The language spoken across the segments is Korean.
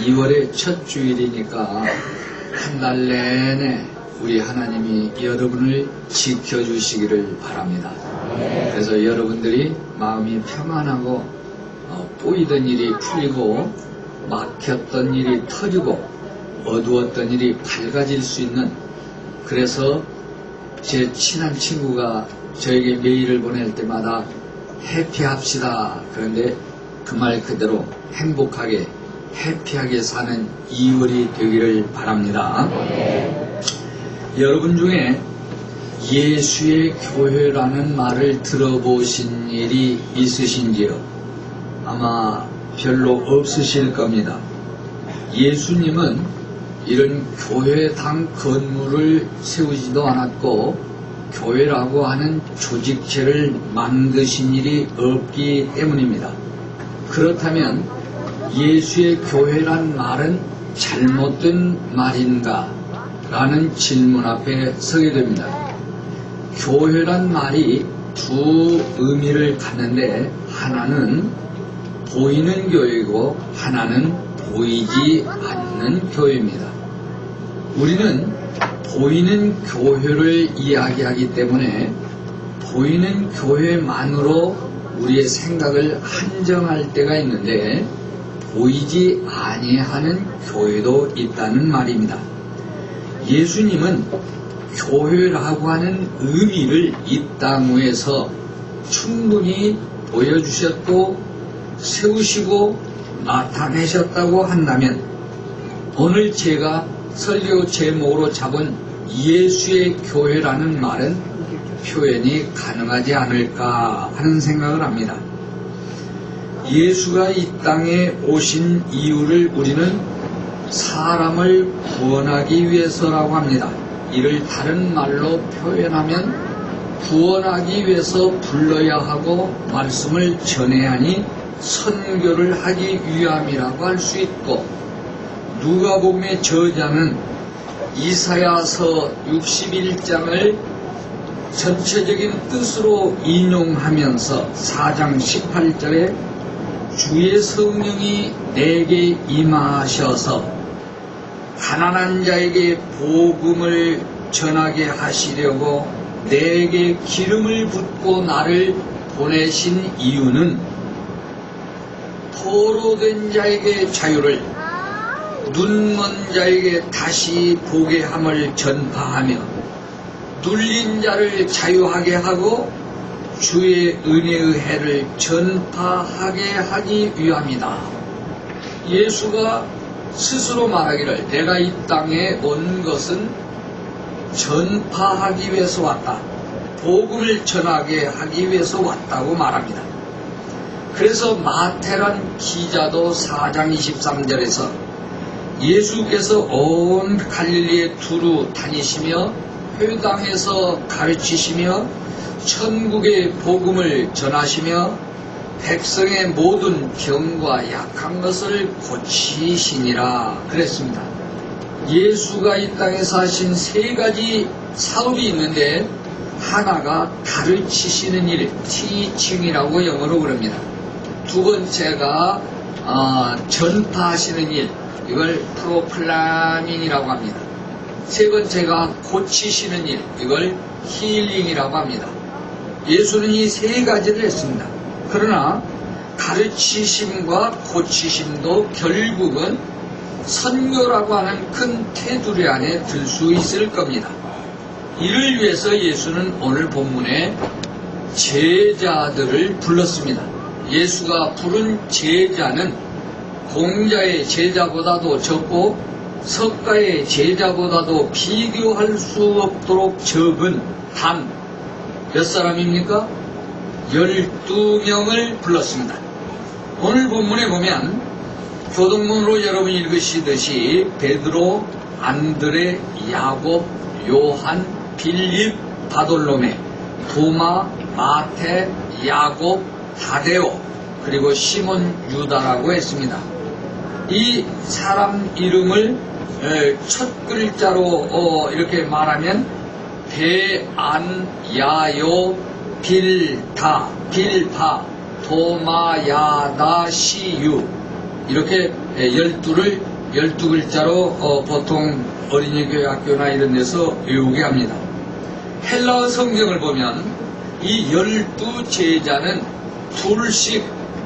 2월의 첫 주일이니까 한 달 내내 우리 하나님이 여러분을 지켜주시기를 바랍니다. 그래서 여러분들이 마음이 평안하고 꼬이던 일이 풀리고 막혔던 일이 터지고 어두웠던 일이 밝아질 수 있는, 그래서 제 친한 친구가 저에게 메일을 보낼 때마다 해피합시다. 그런데 그 말 그대로 행복하게 해피하게 사는 2월이 되기를 바랍니다. 여러분 중에 예수의 교회라는 말을 들어보신 일이 있으신지요? 아마 별로 없으실 겁니다. 예수님은 이런 교회당 건물을 세우지도 않았고 교회라고 하는 조직체를 만드신 일이 없기 때문입니다. 그렇다면 예수의 교회란 말은 잘못된 말인가? 라는 질문 앞에 서게 됩니다. 교회란 말이 두 의미를 갖는데 하나는 보이는 교회이고 하나는 보이지 않는 교회입니다. 우리는 보이는 교회를 이야기하기 때문에 보이는 교회만으로 우리의 생각을 한정할 때가 있는데 보이지 아니하는 교회도 있다는 말입니다. 예수님은 교회라고 하는 의미를 이 땅 위에서 충분히 보여주셨고 세우시고 나타내셨다고 한다면 오늘 제가 설교 제목으로 잡은 예수의 교회라는 말은 표현이 가능하지 않을까 하는 생각을 합니다. 예수가 이 땅에 오신 이유를 우리는 사람을 구원하기 위해서라고 합니다. 이를 다른 말로 표현하면 구원하기 위해서 불러야 하고 말씀을 전해야 하니 선교를 하기 위함이라고 할 수 있고, 누가복음의 저자는 이사야서 61장을 전체적인 뜻으로 인용하면서 4장 18절에 주의 성령이 내게 임하셔서 가난한 자에게 복음을 전하게 하시려고 내게 기름을 붓고 나를 보내신 이유는 포로된 자에게 자유를, 눈먼 자에게 다시 보게 함을 전파하며 눌린 자를 자유하게 하고 주의 은혜의 해를 전파하게 하기 위함이다. 예수가 스스로 말하기를 내가 이 땅에 온 것은 전파하기 위해서 왔다. 복음을 전하게 하기 위해서 왔다고 말합니다. 그래서 마태란 기자도 4장 23절에서 예수께서 온 갈릴리에 두루 다니시며 회당에서 가르치시며 천국의 복음을 전하시며 백성의 모든 병과 약한 것을 고치시니라 그랬습니다. 예수가 이 땅에서 하신 세 가지 사업이 있는데 하나가 가르치시는 일, 티칭이라고 영어로 그럽니다. 두 번째가 전파하시는 일, 이걸 프로클라밍이라고 합니다. 세 번째가 고치시는 일, 이걸 힐링이라고 합니다. 예수는 이 세 가지를 했습니다. 그러나 가르치심과 고치심도 결국은 선교라고 하는 큰 테두리 안에 들 수 있을 겁니다. 이를 위해서 예수는 오늘 본문에 제자들을 불렀습니다. 예수가 부른 제자는 공자의 제자보다도 적고 석가의 제자보다도 비교할 수 없도록 적은 단 몇 사람입니까? 12명을 불렀습니다. 오늘 본문에 보면 교동문으로 여러분이 읽으시듯이 베드로, 안드레, 야곱, 요한, 빌립, 바돌로메, 도마, 마테, 야곱, 다데오, 그리고 시몬 유다라고 했습니다. 이 사람 이름을 첫 글자로 이렇게 말하면 베안, 야요, 빌다, 도마, 야다, 시유, 이렇게 12를 12글자로 보통 어린이교회 학교나 이런 데서 외우게 합니다. 헬라어 성경을 보면 이 12제자는 둘씩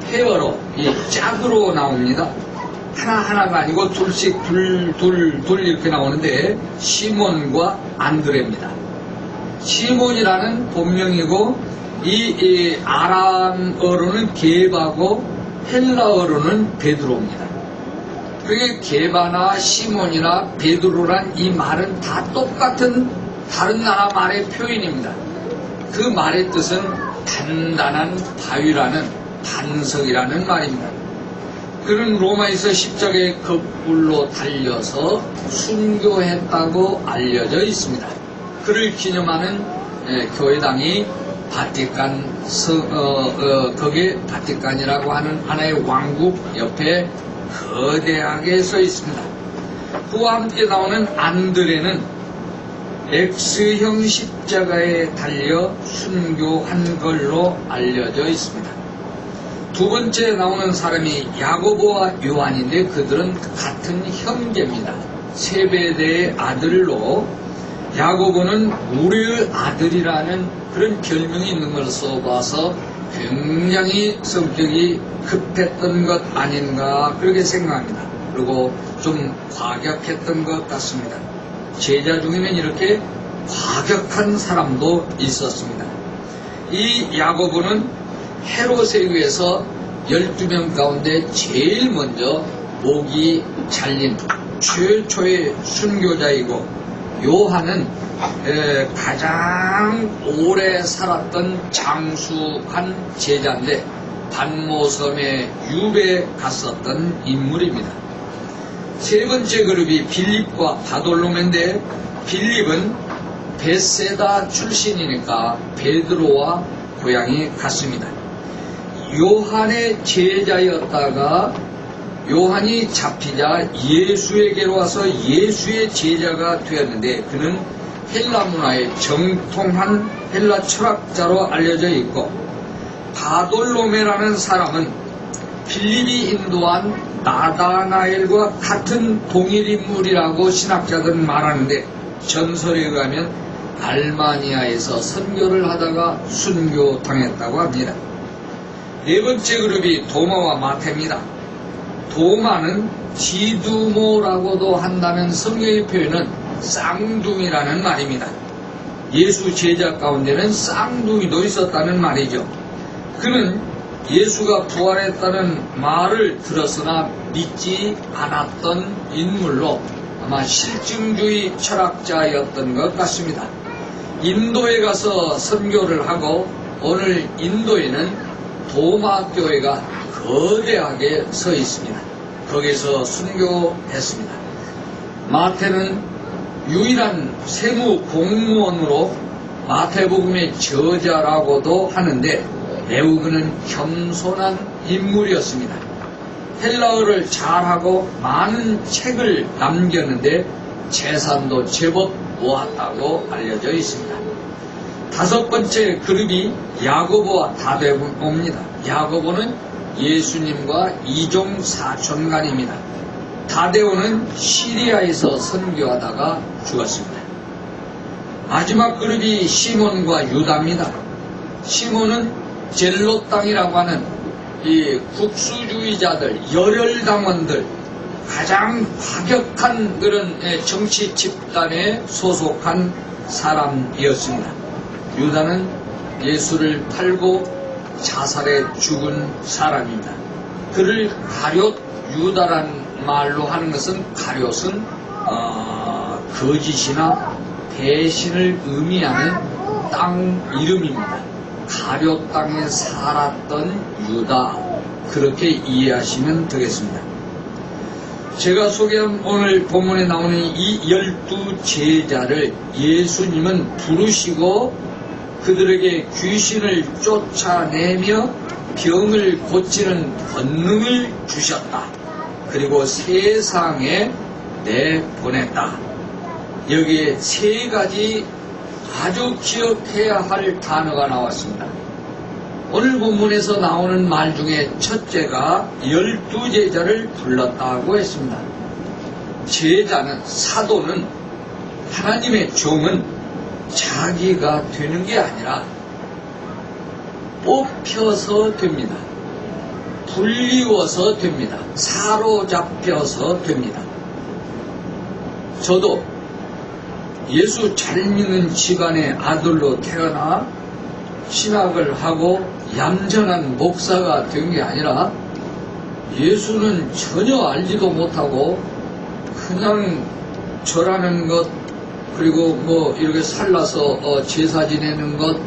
페어로, 이 짝으로 나옵니다. 하나하나가 아니고 둘씩 둘 이렇게 나오는데 시몬과 안드레입니다. 시몬이라는 본명이고 이 아람어로는 게바고 헬라어로는 베드로입니다. 그게 게바나 시몬이나 베드로란 이 말은 다 똑같은 다른 나라 말의 표현입니다. 그 말의 뜻은 단단한 바위라는 반석이라는 말입니다. 그는 로마에서 십자가에 거꾸로 달려서 순교했다고 알려져 있습니다. 그를 기념하는 교회당이 바티칸, 거기에 바티칸이라고 하는 하나의 왕국 옆에 거대하게 서 있습니다. 그와 함께 나오는 안드레는 X형 십자가에 달려 순교한 걸로 알려져 있습니다. 두 번째 나오는 사람이 야고보와 요한인데 그들은 같은 형제입니다. 세베대의 아들로 야고보는 우리의 아들이라는 그런 별명이 있는 걸 써봐서 굉장히 성격이 급했던 것 아닌가 그렇게 생각합니다. 그리고 좀 과격했던 것 같습니다. 제자 중에는 이렇게 과격한 사람도 있었습니다. 이 야고보는 헤롯에 의해서 12명 가운데 제일 먼저 목이 잘린 최초의 순교자이고 요한은 가장 오래 살았던 장수한 제자인데 반모섬에 유배에 갔었던 인물입니다. 세 번째 그룹이 빌립과 바돌로메인데 빌립은 베세다 출신이니까 베드로와 고향이 같습니다. 요한의 제자였다가 요한이 잡히자 예수에게로 와서 예수의 제자가 되었는데 그는 헬라 문화의 정통한 헬라 철학자로 알려져 있고 바돌로메라는 사람은 빌립이 인도한 나다나엘과 같은 동일 인물이라고 신학자들은 말하는데 전설에 의하면 알마니아에서 선교를 하다가 순교당했다고 합니다. 네 번째 그룹이 도마와 마태입니다. 도마는 디두모라고도 한다면 성경의 표현은 쌍둥이라는 말입니다. 예수 제자 가운데는 쌍둥이도 있었다는 말이죠. 그는 예수가 부활했다는 말을 들었으나 믿지 않았던 인물로 아마 실증주의 철학자였던 것 같습니다. 인도에 가서 선교를 하고 오늘 인도에는 도마교회가 거대하게 서 있습니다. 거기서 순교했습니다. 마태는 유일한 세무 공무원으로 마태복음의 저자라고도 하는데 매우 그는 겸손한 인물이었습니다. 헬라어를 잘하고 많은 책을 남겼는데 재산도 제법 모았다고 알려져 있습니다. 다섯 번째 그룹이 야고보와 다데오입니다. 야고보는 예수님과 이종 사촌간입니다. 다데오는 시리아에서 선교하다가 죽었습니다. 마지막 그룹이 시몬과 유다입니다. 시몬은 젤롯 땅이라고 하는 이 국수주의자들, 열혈당원들, 가장 과격한 그런 정치 집단에 소속한 사람이었습니다. 유다는 예수를 팔고 자살해 죽은 사람입니다. 그를 가룟 유다란 말로 하는 것은 가룟은 거짓이나 배신을 의미하는 땅 이름입니다. 가룟 땅에 살았던 유다, 그렇게 이해하시면 되겠습니다. 제가 소개한 오늘 본문에 나오는 이 12제자를 예수님은 부르시고 그들에게 귀신을 쫓아내며 병을 고치는 권능을 주셨다. 그리고 세상에 내보냈다. 여기에 세 가지 아주 기억해야 할 단어가 나왔습니다. 오늘 본문에서 나오는 말 중에 첫째가 12제자를 불렀다고 했습니다. 제자는, 사도는, 하나님의 종은 자기가 되는 게 아니라 뽑혀서 됩니다. 불리워서 됩니다. 사로잡혀서 됩니다. 저도 예수 잘 믿는 집안의 아들로 태어나 신학을 하고 얌전한 목사가 된 게 아니라 예수는 전혀 알지도 못하고 그냥 절하는 것, 그리고 뭐 이렇게 살라서 제사 지내는 것,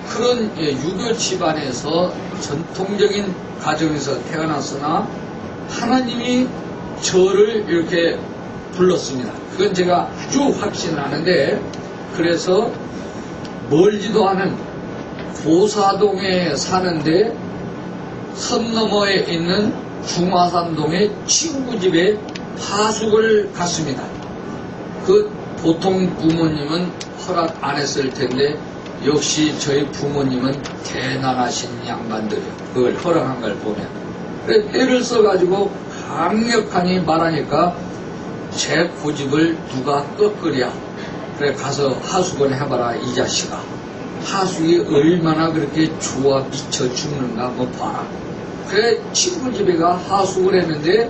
그런 유교 집안에서 전통적인 가정에서 태어났으나 하나님이 저를 이렇게 불렀습니다. 그건 제가 아주 확신하는데, 그래서 멀지도 않은 고사동에 사는데 선 너머에 있는 중화산동의 친구 집에 하숙을 갔습니다. 그 보통 부모님은 허락 안 했을 텐데 역시 저희 부모님은 대단하신 양반들이요. 그걸 허락한 걸 보면. 그래, 때를 써가지고 강력하니 말하니까 제 고집을 누가 꺾으랴. 그래, 가서 하숙을 해봐라, 이 자식아. 하숙이 얼마나 그렇게 좋아 미쳐 죽는가 한번 봐라. 그래, 친구 집에 가 하숙을 했는데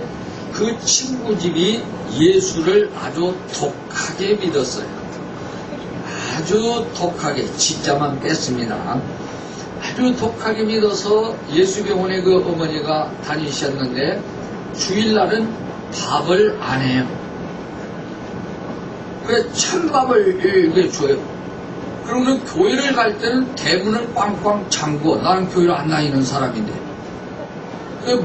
그 친구 집이 예수를 아주 독하게 믿었어요. 아주 독하게, 진짜만 뺐습니다. 아주 독하게 믿어서 예수병원에 그 어머니가 다니셨는데 주일날은 밥을 안 해요. 그래, 찬밥을 이렇게 줘요. 그러면 교회를 갈 때는 대문을 꽝꽝 잠궈. 나는 교회를 안 다니는 사람인데.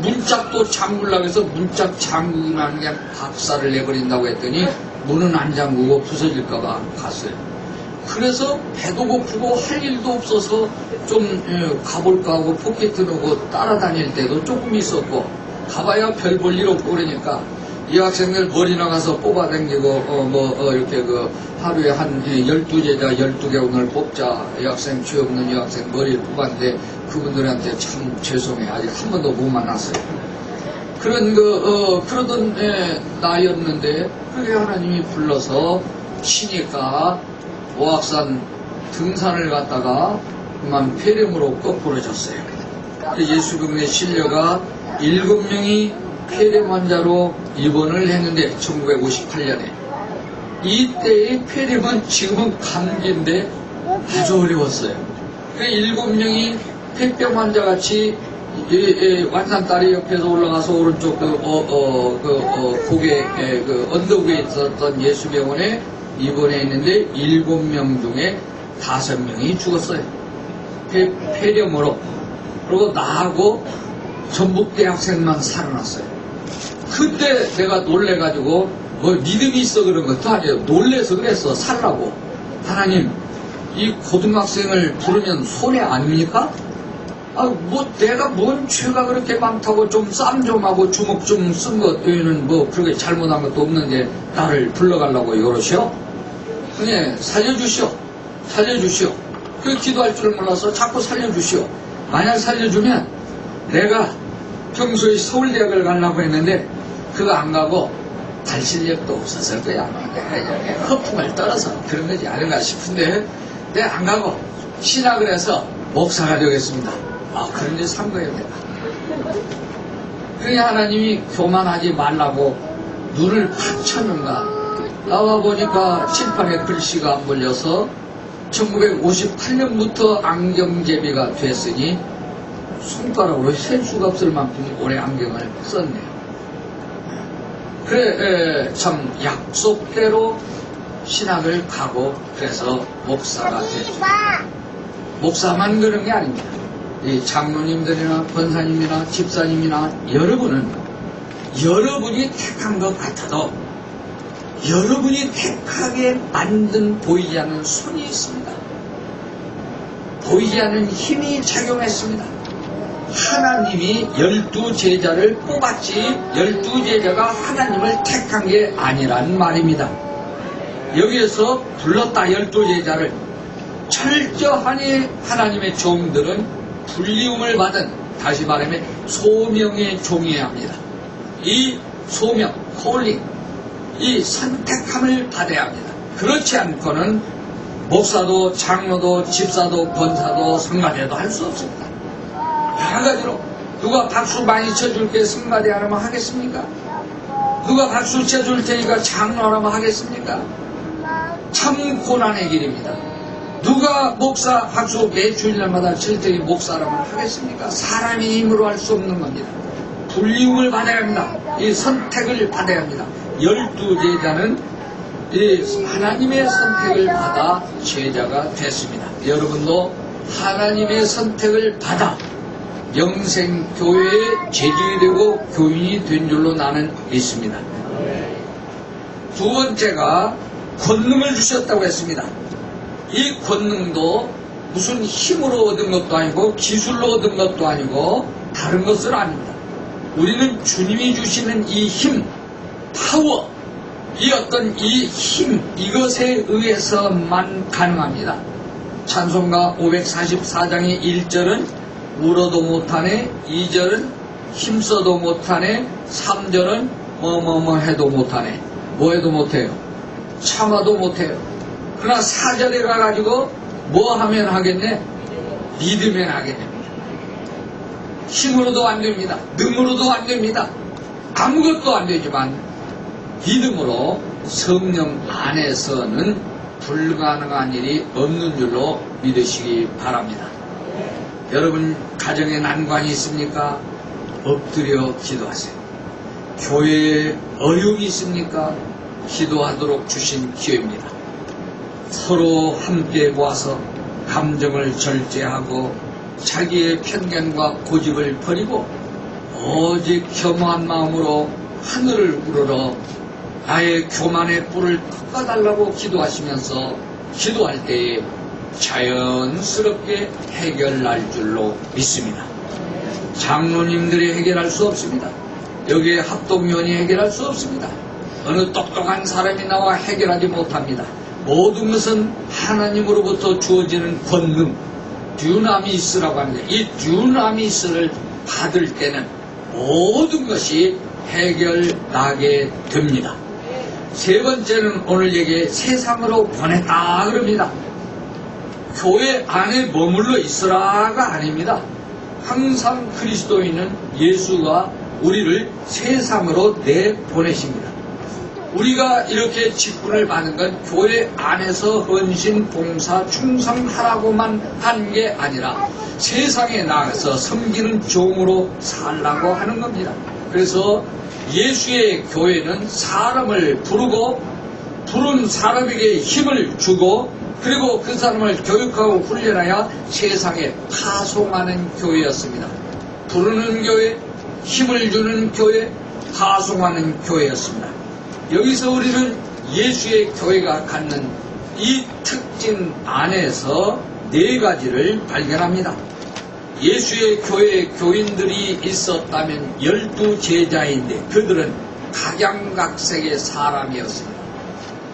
문짝도 잠글라고 해서 문짝 잠그기만 그냥 박살을 내버린다고 했더니 문은 안 잠그고 부서질까봐 갔어요. 그래서 배도 고프고 할 일도 없어서 좀 가볼까 하고 포켓 넣고 따라다닐 때도 조금 있었고, 가봐야 별 볼 일 없고 그러니까 이 학생들 머리 나가서 뽑아당기고 이렇게 그 하루에 한 12제자 12개 오늘 뽑자. 이 학생 죄 없는 이 학생 머리를 뽑았는데 그분들한테 참 죄송해. 아직 한 번도 못 만났어요. 그러던 나이였는데, 그게 하나님이 불러서 치니까 오악산 등산을 갔다가 그만 폐렴으로 거꾸로졌어요. 예수병원에 실려가 7명이 폐렴 환자로 입원을 했는데 1958년에 이때의 폐렴은 지금은 감기인데 아주 어려웠어요. 7명이 폐병 환자같이 완산다리 옆에서 올라가서 오른쪽 고개 언덕 위에 있었던 예수병원에 입원해 있는데 7명 중에 5명이 죽었어요. 폐렴으로. 그리고 나하고 전북대학생만 살아났어요. 그때 내가 놀래가지고 믿음이 있어 그런 것도 아니에요. 놀래서 그랬어. 살라고. 하나님, 이 고등학생을 부르면 손해 아닙니까? 내가 뭔 죄가 그렇게 많다고 좀 쌈 좀 하고 주먹 좀 쓴 것 외에는 그렇게 잘못한 것도 없는데 나를 불러가려고 이러시오? 그냥 살려주시오. 그 기도할 줄 몰라서 자꾸 살려주시오. 만약 살려주면 내가 평소에 서울대학을 가려고 했는데 그거 안 가고 갈 실력도 없었을 거야. 내가 허풍을 떨어서 그런 거지 아닌가 싶은데 내가 안 가고 신학을 해서 목사가 되겠습니다. 그런 데 산 거예요, 내가. 그러니 하나님이 교만하지 말라고 눈을 팍 쳤는가. 나와 보니까 칠판에 글씨가 안 걸려서 1958년부터 안경제비가 됐으니 손가락으로 셀 수가 없을 만큼 오래 안경을 썼네요. 그래, 참 약속대로 신학을 가고 그래서 목사가 됐죠. 목사만 그런 게 아닙니다. 이 장로님들이나 권사님이나 집사님이나 여러분이 택한 것 같아도 여러분이 택하게 만든 보이지 않는 손이 있습니다. 보이지 않는 힘이 작용했습니다. 하나님이 12제자를 뽑았지 12제자가 하나님을 택한 게 아니란 말입니다. 여기에서 불렀다 12제자를 철저하니 하나님의 종들은 불리움을 받은, 다시 말하면 소명의 종이어야 합니다. 이 소명, 콜링, 이 선택함을 받아야 합니다. 그렇지 않고는 목사도 장로도 집사도 권사도 성가대도 할 수 없습니다. 여러 가지로 누가 박수 많이 쳐줄게 성가대 하라면 하겠습니까? 누가 박수 쳐줄 테니까 장로 하라면 하겠습니까? 참 고난의 길입니다. 누가 목사 박수 매 주일날마다 칠 테니 목사라면 하겠습니까? 사람의 힘으로 할 수 없는 겁니다. 불리움을 받아야 합니다. 이 선택을 받아야 합니다. 12제자는 이 하나님의 선택을 받아 제자가 됐습니다. 여러분도 하나님의 선택을 받아 영생교회의 재직이 되고 교인이 된 줄로 나는 믿습니다. 두 번째가 권능을 주셨다고 했습니다. 이 권능도 무슨 힘으로 얻은 것도 아니고 기술로 얻은 것도 아니고 다른 것은 아닙니다. 우리는 주님이 주시는 이 힘, 파워, 이 어떤 이 힘, 이것에 의해서만 가능합니다. 찬송가 544장의 1절은 울어도 못하네, 2절은 힘써도 못하네, 3절은 뭐뭐뭐 해도 못하네. 뭐 해도 못해요. 참아도 못해요. 그러나 4절에 가가지고 뭐 하면 하겠네? 믿으면 하겠네. 힘으로도 안 됩니다. 능으로도 안 됩니다. 아무것도 안 되지만 믿음으로 성령 안에서는 불가능한 일이 없는 줄로 믿으시기 바랍니다. 여러분 가정에 난관이 있습니까? 엎드려 기도하세요. 교회에 어려움이 있습니까? 기도하도록 주신 기회입니다. 서로 함께 모아서 감정을 절제하고 자기의 편견과 고집을 버리고 오직 겸허한 마음으로 하늘을 우러러 나의 교만의 뿔을 꺾어달라고 기도하시면서 기도할 때에 자연스럽게 해결날 줄로 믿습니다. 장로님들이 해결할 수 없습니다. 여기에 합동위원이 해결할 수 없습니다. 어느 똑똑한 사람이 나와 해결하지 못합니다. 모든 것은 하나님으로부터 주어지는 권능, 듀나미스라고 합니다. 이 듀나미스를 받을 때는 모든 것이 해결나게 됩니다. 세 번째는 오늘 얘기에 세상으로 보냈다 그럽니다. 교회 안에 머물러 있으라가 아닙니다. 항상 그리스도인은 예수가 우리를 세상으로 내보내십니다. 우리가 이렇게 직분을 받은 건 교회 안에서 헌신, 봉사, 충성하라고만 한 게 아니라 세상에 나가서 섬기는 종으로 살라고 하는 겁니다. 그래서 예수의 교회는 사람을 부르고 부른 사람에게 힘을 주고 그리고 그 사람을 교육하고 훈련하여 세상에 파송하는 교회였습니다. 부르는 교회, 힘을 주는 교회, 파송하는 교회였습니다. 여기서 우리는 예수의 교회가 갖는 이 특징 안에서 네 가지를 발견합니다. 예수의 교회에 교인들이 있었다면 12제자인데 그들은 각양각색의 사람이었습니다.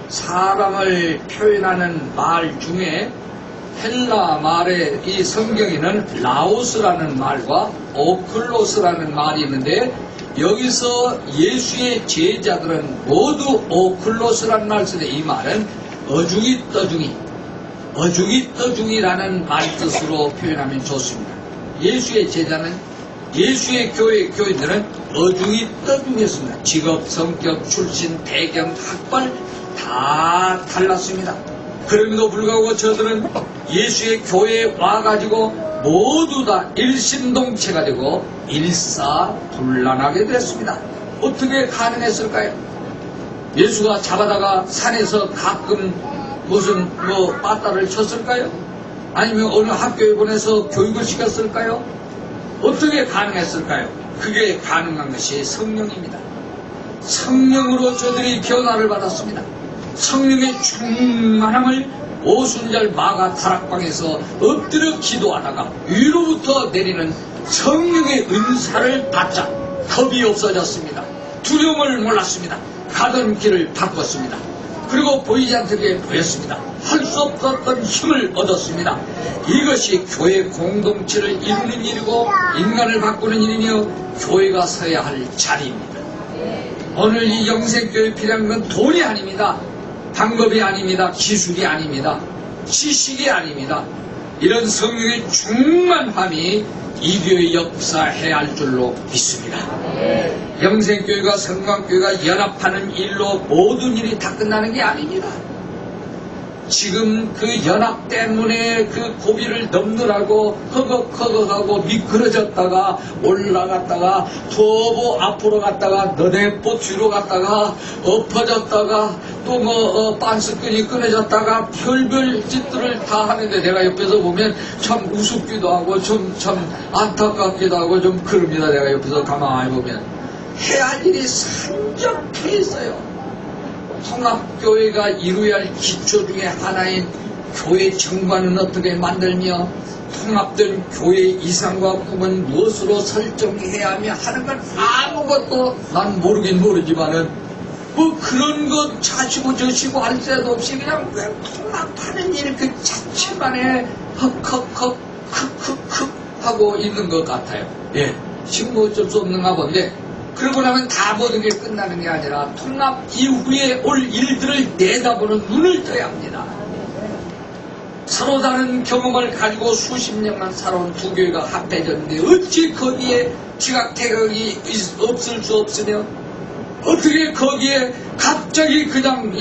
사람을 표현하는 말 중에 헬라 말의 이 성경에는 라오스라는 말과 오클로스라는 말이 있는데 여기서 예수의 제자들은 모두 오클로스라는 말을 쓰는데 이 말은 어중이 떠중이라는 말 뜻으로 표현하면 좋습니다. 예수의 제자는 예수의 교회 교인들은 어중이 떠중이었습니다. 직업, 성격, 출신, 배경, 학벌 다 달랐습니다. 그럼에도 불구하고 저들은 예수의 교회에 와가지고 모두 다 일심동체가 되고 일사불란하게 됐습니다. 어떻게 가능했을까요? 예수가 잡아다가 산에서 가끔 무슨 빠따를 쳤을까요? 아니면 어느 학교에 보내서 교육을 시켰을까요? 어떻게 가능했을까요? 그게 가능한 것이 성령입니다. 성령으로 저들이 변화를 받았습니다. 성령의 충만함을 오순절 마가 다락방에서 엎드려 기도하다가 위로부터 내리는 성령의 은사를 받자 겁이 없어졌습니다. 두려움을 몰랐습니다. 가던 길을 바꿨습니다. 그리고 보이지 않게 보였습니다. 할 수 없었던 힘을 얻었습니다. 이것이 교회 공동체를 이루는 일이고 인간을 바꾸는 일이며 교회가 서야 할 자리입니다. 오늘 이 영생교회 필요한 건 돈이 아닙니다. 방법이 아닙니다. 기술이 아닙니다. 지식이 아닙니다. 이런 성령의 충만함이 이 교회 역사해야 할 줄로 믿습니다. 영생교회가 성광교회가 연합하는 일로 모든 일이 다 끝나는 게 아닙니다. 지금 그 연합 때문에 그 고비를 넘느라고 허걱허걱하고 미끄러졌다가 올라갔다가 두어 앞으로 갔다가 너댓보 뒤로 갔다가 엎어졌다가 또 뭐 빤스끈이 끊어졌다가 별별 짓들을 다 하는데 내가 옆에서 보면 참 우습기도 하고 참 안타깝기도 하고 좀 그럽니다. 내가 옆에서 가만히 보면 해야 할 일이 산적해 있어요. 통합교회가 이루어야 할 기초 중에 하나인 교회 정관은 어떻게 만들며 통합된 교회 이상과 꿈은 무엇으로 설정해야 하며 하는 건 아무것도 난 모르긴 모르지만은 뭐 그런 것 자시고 저시고 할 새도 없이 그냥 통합하는 일 그 자체만에 헉헉헉 흑흑흑 하고 있는 것 같아요. 예, 지금 뭐 어쩔 수 없는가 본데 그러고 나면 다 모든 게 끝나는 게 아니라 통합 이후에 올 일들을 내다보는 눈을 떠야 합니다. 서로 다른 경험을 가지고 수십 년만 살아온 두 교회가 합해졌는데 어찌 거기에 지각태각이 없을 수 없으며 어떻게 거기에 갑자기 그냥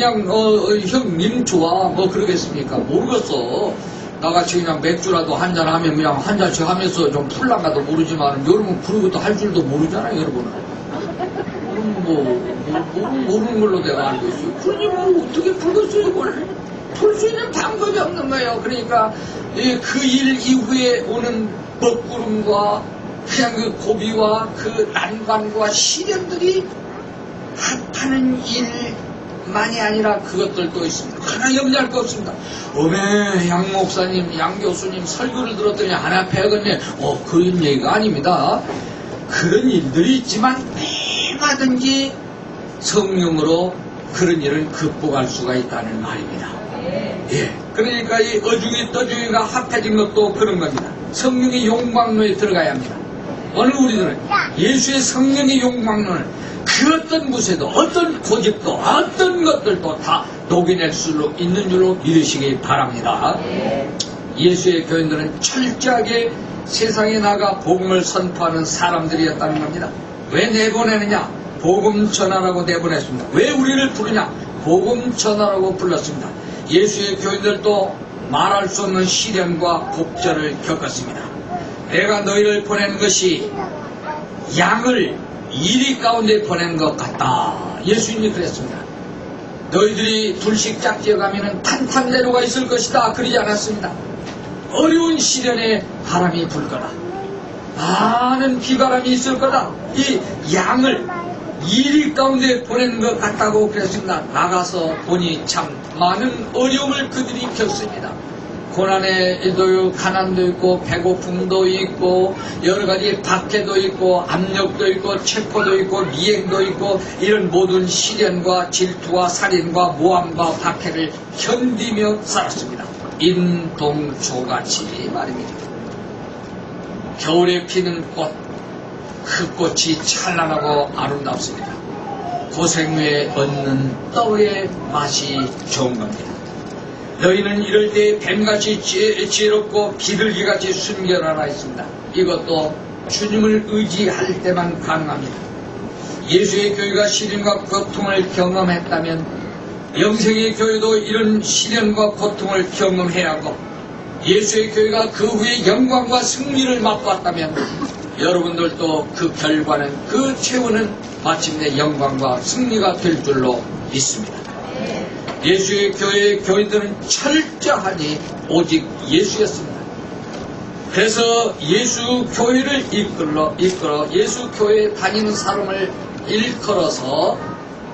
형님 좋아 뭐 그러겠습니까? 모르겠어. 나같이 그냥 맥주라도 한잔하면 그냥 한 잔씩 하면서 좀 풀란가도 모르지만 여러분 그런 것도 할 줄도 모르잖아요. 여러분은 모르는 걸로 내가 알고 있어요. 그러니 뭐 어떻게 풀겠어요 이걸. 풀 수 있는 방법이 없는 거예요. 그러니까 그 일 이후에 오는 먹구름과 그냥 그 고비와 그 난관과 시련들이 합하는 일만이 아니라 그것들도 있습니다. 하나 염려할 거 없습니다. 어메 양 목사님 양 교수님 설교를 들었더니 하나 배웠네. 그런 얘기가 아닙니다. 그런 일들이 있지만 얼마든지 성령으로 그런 일을 극복할 수가 있다는 말입니다. 예, 그러니까 이 어중이 떠중이가 합해진 것도 그런 겁니다. 성령의 용광로에 들어가야 합니다. 오늘 우리들은 예수의 성령의 용광로를 그 어떤 무쇠도 어떤 고집도 어떤 것들도 다 녹여낼 수 있는 줄로 믿으시기 바랍니다. 예수의 교인들은 철저하게 세상에 나가 복음을 선포하는 사람들이었다는 겁니다. 왜 내보내느냐? 복음 전하라고 내보냈습니다. 왜 우리를 부르냐? 복음 전하라고 불렀습니다. 예수의 교인들도 말할 수 없는 시련과 곡절을 겪었습니다. 내가 너희를 보낸 것이 양을 이리 가운데 보낸 것 같다. 예수님이 그랬습니다. 너희들이 둘씩 짝지어가면 탄탄대로가 있을 것이다. 그러지 않았습니다. 어려운 시련에 바람이 불 거다. 많은 비바람이 있을 거다. 이 양을 이리 가운데 보낸 것 같다고 그랬습니다. 나가서 보니 참 많은 어려움을 그들이 겪습니다. 고난에도 가난도 있고 배고픔도 있고 여러가지 박해도 있고 압력도 있고 체포도 있고 미행도 있고 이런 모든 시련과 질투와 살인과 모함과 박해를 견디며 살았습니다. 인동조같이 말입니다. 겨울에 피는 꽃, 그 꽃이 찬란하고 아름답습니다. 고생 후에 얻는 떡의 맛이 좋은 겁니다. 너희는 이럴 때 뱀같이 지혜롭고 비둘기같이 순결하라 했습니다. 이것도 주님을 의지할 때만 가능합니다. 예수의 교회가 시련과 고통을 경험했다면 영생의 교회도 이런 시련과 고통을 경험해야 하고 예수의 교회가 그 후에 영광과 승리를 맛봤다면 여러분들도 그 결과는 그 최후는 마침내 영광과 승리가 될 줄로 믿습니다. 예수의 교회의 교인들은 철저하니 오직 예수였습니다. 그래서 예수 교회를 이끌어 예수 교회에 다니는 사람을 일컬어서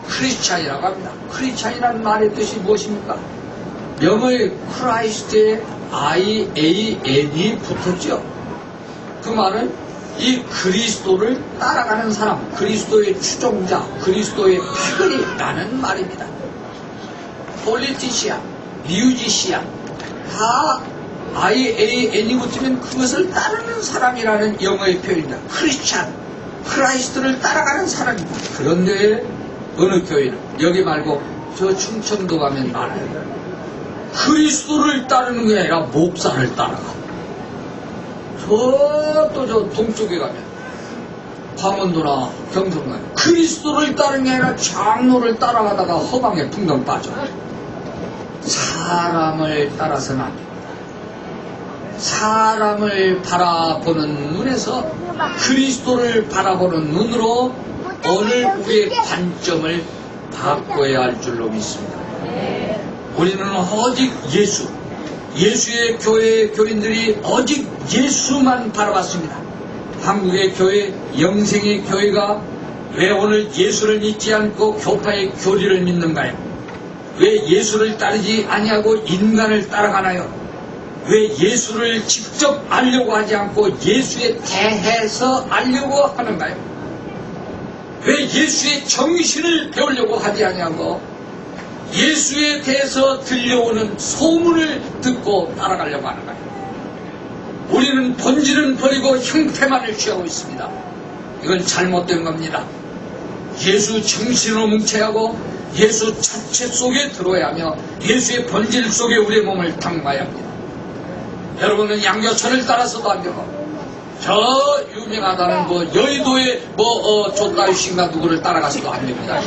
크리스찬이라고 합니다. 크리스찬이라는 말의 뜻이 무엇입니까? 영어의 크라이스트에 IAN이 붙었죠. 그 말은 이 그리스도를 따라가는 사람, 그리스도의 추종자, 그리스도의 패거리라는 말입니다. 폴리티시안, 뮤지시안 다 IAN이 붙으면 그것을 따르는 사람이라는 영어의 표현입니다. 크리스찬, 크라이스트를 따라가는 사람입니다. 그런데 어느 교회는 여기 말고 저 충청도 가면 많아요. 그리스도를 따르는 게 아니라 목사를 따라가. 저 동쪽에 가면 강원도나 경상 가면 그리스도를 따르는 게 아니라 장로를 따라가다가 허방에 풍덩 빠져. 사람을 따라서는 안 됩니다. 사람을 바라보는 눈에서 그리스도를 바라보는 눈으로 오늘 우리의 관점을 바꿔야 할 줄로 믿습니다. 우리는 오직 예수의 교회 교인들이 오직 예수만 바라봤습니다. 한국의 교회, 영생의 교회가 왜 오늘 예수를 믿지 않고 교파의 교리를 믿는가요? 왜 예수를 따르지 아니하고 인간을 따라가나요? 왜 예수를 직접 알려고 하지 않고 예수에 대해서 알려고 하는가요? 왜 예수의 정신을 배우려고 하지 아니하고 예수에 대해서 들려오는 소문을 듣고 따라가려고 하는가요? 우리는 본질은 버리고 형태만을 취하고 있습니다. 이건 잘못된 겁니다. 예수 정신으로 뭉쳐야 하고 예수 자체 속에 들어야 하며 예수의 본질 속에 우리의 몸을 담가야 합니다. 여러분은 양교천을 따라서도 안 되고 저 유명하다는 여의도의 조다윗인가 누구를 따라가서도 안 됩니다.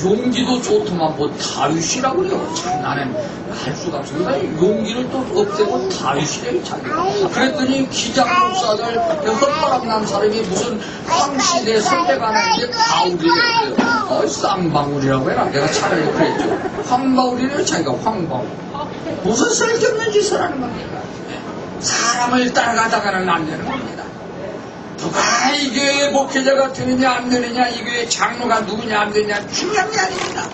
용기도 좋더만 다윗이라고 그래요. 참 나는 할 수가 없습니다. 용기를 또 없애고 다윗이래요. 자기가. 그랬더니 기장 목사들 헛바람 난 사람이 무슨 황시대 선배가 하는데 바울이래요. 쌍방울이라고 해라. 내가 차라리 그랬죠. 황바울이래요. 자기가 황바울. 무슨 쓸데없는 짓을 하는 겁니까? 사람을 따라가다가는 안 되는 겁니다. 누가 이 교회 목회자가 되느냐 안 되느냐, 이 교회 장로가 누구냐 안 되느냐 중요한 게 아닙니다.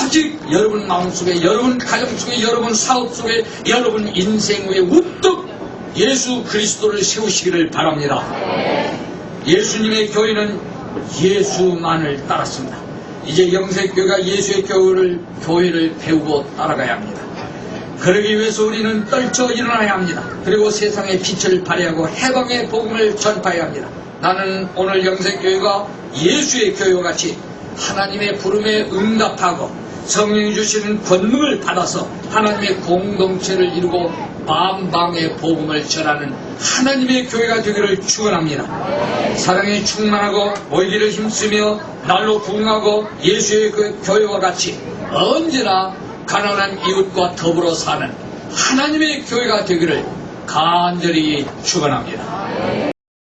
오직 여러분 마음속에, 여러분 가정 속에, 여러분 사업 속에, 여러분 인생 위에 우뚝 예수 그리스도를 세우시기를 바랍니다. 예수님의 교회는 예수만을 따랐습니다. 이제 영세교회가 예수의 교회를 배우고 따라가야 합니다. 그러기 위해서 우리는 떨쳐 일어나야 합니다. 그리고 세상의 빛을 발휘하고 해방의 복음을 전파해야 합니다. 나는 오늘 영세교회가 예수의 교회와 같이 하나님의 부름에 응답하고 성령이 주시는 권능을 받아서 하나님의 공동체를 이루고 만방의 복음을 전하는 하나님의 교회가 되기를 축원합니다. 사랑에 충만하고 모이기를 힘쓰며 날로 부흥하고 예수의 교회와 같이 언제나 가난한 이웃과 더불어 사는 하나님의 교회가 되기를 간절히 축원합니다.